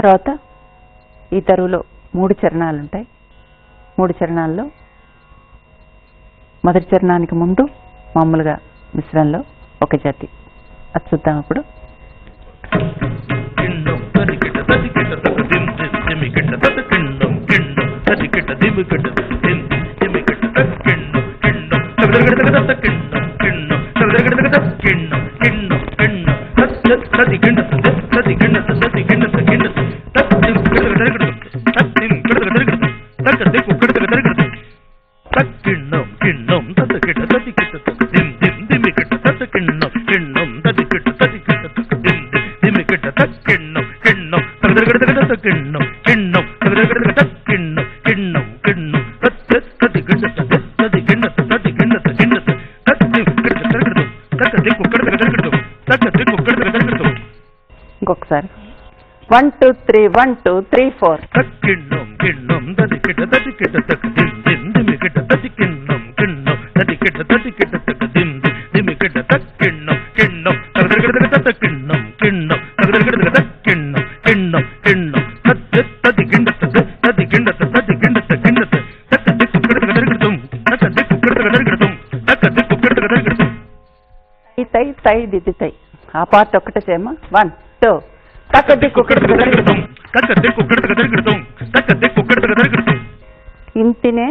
తర్వాత ఈ తరువులో 3 చరణాలు ఉంటాయి. 3 చరణాల్లో మొదటి చరణానికి ముందు మామూలుగా మిశ్రంలో ఒక జతి. అది చూద్దాం ఇప్పుడు. ఇంకొకసారి 1 2 3 1 2 3 4. తై తై దిది తై ఆ పాట ఒకటే చేయమా. 1 2 ఇంటినే